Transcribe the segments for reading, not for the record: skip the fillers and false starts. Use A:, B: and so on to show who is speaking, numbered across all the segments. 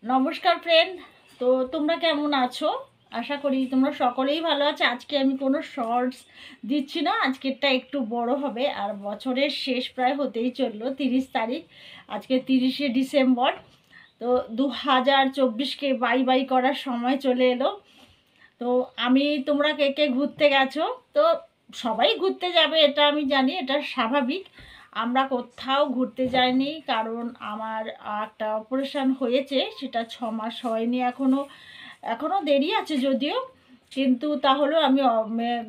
A: নমস্কার ফ্রেন্ড। তো তোমরা কেমন আছো? আশা করি তোমরা সকলেই ভালো আছো। আজকে আমি কোনো শর্টস দিচ্ছি না, আজকেরটা একটু বড় হবে। আর বছরের শেষ প্রায় হতেই চললো, 30 তারিখ, আজকে 30শে ডিসেম্বর। তো 2024কে বাই বাই করার সময় চলে এলো। তো তোমরা কে কে ঘুরতে গেছো? তো সবাই ঘুরতে যাবে, এটা আমি জানি, এটা স্বাভাবিক। আমরা কোথাও ঘুরতে যাইনি, কারণ আমার একটা অপারেশন হয়েছে, সেটা 6 মাস হয়নি এখনও। এখনও দেরি আছে যদিও, কিন্তু তাহলেও আমি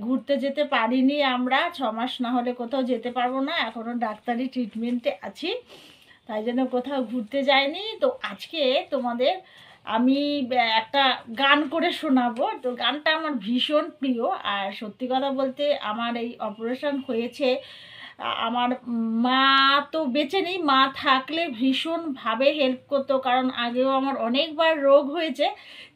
A: ঘুরতে যেতে পারিনি। আমরা 6 মাস না হলে কোথাও যেতে পারবো না, এখনও ডাক্তারি ট্রিটমেন্টে আছি, তাই জন্য কোথাও ঘুরতে যাইনি। তো আজকে তোমাদের আমি একটা গান করে শোনাবো। তো গানটা আমার ভীষণ প্রিয়। আর সত্যি কথা বলতে, আমার এই অপারেশন হয়েছে, আমার মা তো বেঁচে নেই, মা থাকলে ভীষণভাবে হেল্প করতো, কারণ আগেও আমার অনেকবার রোগ হয়েছে,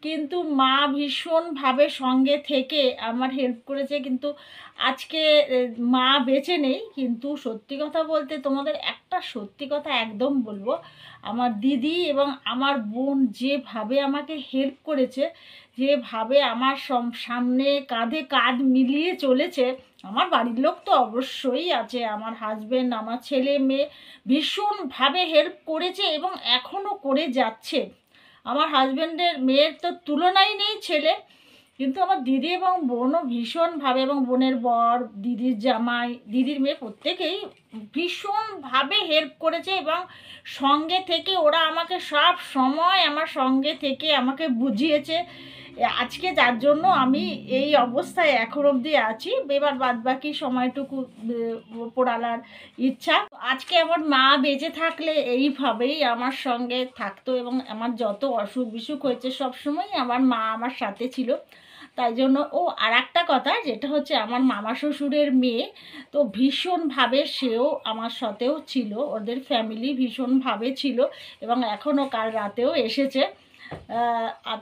A: কিন্তু মা ভীষণভাবে সঙ্গে থেকে আমার হেল্প করেছে। কিন্তু আজকে মা বেঁচে নেই, কিন্তু সত্যি কথা বলতে তোমাদের একটা সত্যি কথা একদম বলবো, আমার দিদি এবং আমার বোন যেভাবে আমাকে হেল্প করেছে, যেভাবে আমার সামনে কাঁধে কাঁধ মিলিয়ে চলেছে। আমার বাড়ির লোক তো অবশ্যই আছে, আমার হাজবেন্ড, আমার ছেলে মেয়ে ভীষণভাবে হেল্প করেছে এবং এখনও করে যাচ্ছে। আমার হাজবেন্ডের মেয়ের তো তুলনাই নেই ছেলে, কিন্তু আমার দিদি এবং বোনও ভীষণভাবে, এবং বোনের বর, দিদির জামাই, দিদির মেয়ে, প্রত্যেকেই ভীষণভাবে হেল্প করেছে এবং সঙ্গে থেকে ওরা আমাকে সব সময় আমার সঙ্গে থেকে আমাকে বুঝিয়েছে। আজকে যার জন্য আমি এই অবস্থায় এখন অবধি আছি। এবার বাদবাকি সময়টুকু পড়ালার ইচ্ছা। আজকে আমার মা বেঁচে থাকলে এইভাবেই আমার সঙ্গে থাকতো, এবং আমার যত অসুখ বিসুখ হয়েছে সবসময় আমার মা আমার সাথে ছিল। তাই জন্য আর একটা কথা, যেটা হচ্ছে আমার মামা শ্বশুরের মেয়ে, তো ভীষণভাবে সেও আমার সাথেও ছিল, ওদের ফ্যামিলি ভীষণভাবে ছিল, এবং এখনও কাল রাতেও এসেছে।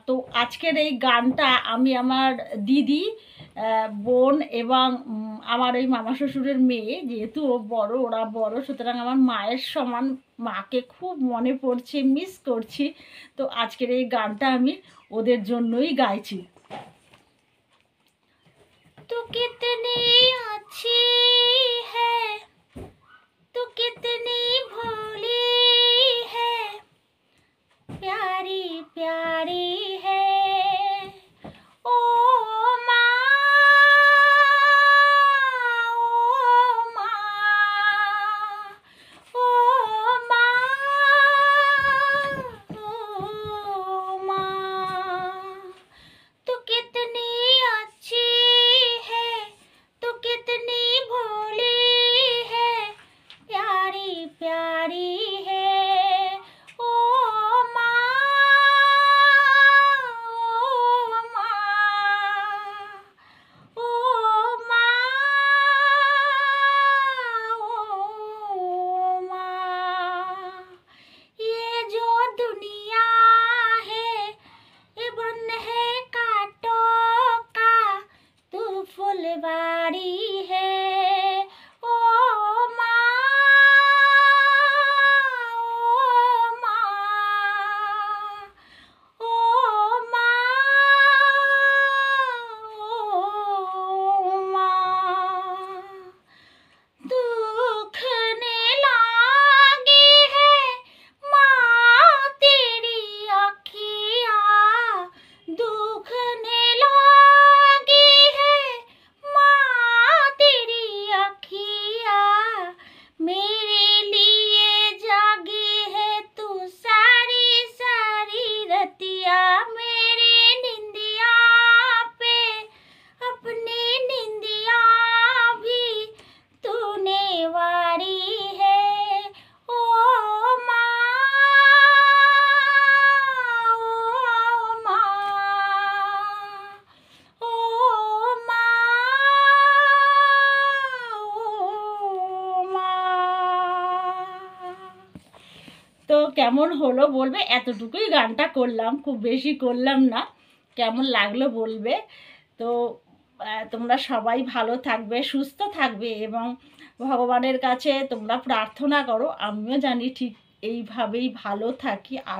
A: তো আজকের এই গানটা আমি আমার দিদি, বোন এবং আমার এই মামা শ্বশুরের মেয়ে, যেহেতু ওরা বড়, সুতরাং আমার মায়ের সমান মাকে খুব মনে পড়ছে, মিস করছি। তো আজকের এই গানটা আমি ওদের জন্যই গাইছি। तू कितनी अच्छी है, तू कितनी भोली है, प्यारी प्यारी है ओ माँ, ओ माँ, ओ माँ, ओ माँ। तू कितनी अच्छी है, तू कितनी भोली है, प्यारी प्यारी है ओ माँ, ओ माँ, ओ माँ, ओ माँ। ये जो दुनिया है, ये बन है कांटों का, तू फुलवारी है ओ माँ, ओ माँ, ओ माँ, ओ माँ। दुखने लागी है माँ तेरी अखियाँ, दुखने लागी है माँ तेरी अखियाँ, मेरे लिए जागी है तू सारी सारी रतिया, मेरे निंदिया पे अपनी निंदिया भी तूने वारी है ओ माँ, ओ माँ, ओ माँ, ओ माँ। তো কেমন হলো বলবে, এতটুকুই গানটা করলাম, খুব বেশি করলাম না। কেমন লাগলো বলবে। তো তোমরা সবাই ভালো থাকবে, সুস্থ থাকবে, এবং ভগবানের কাছে তোমরা প্রার্থনা করো, আমিও জানি ঠিক এইভাবেই ভালো থাকি। আর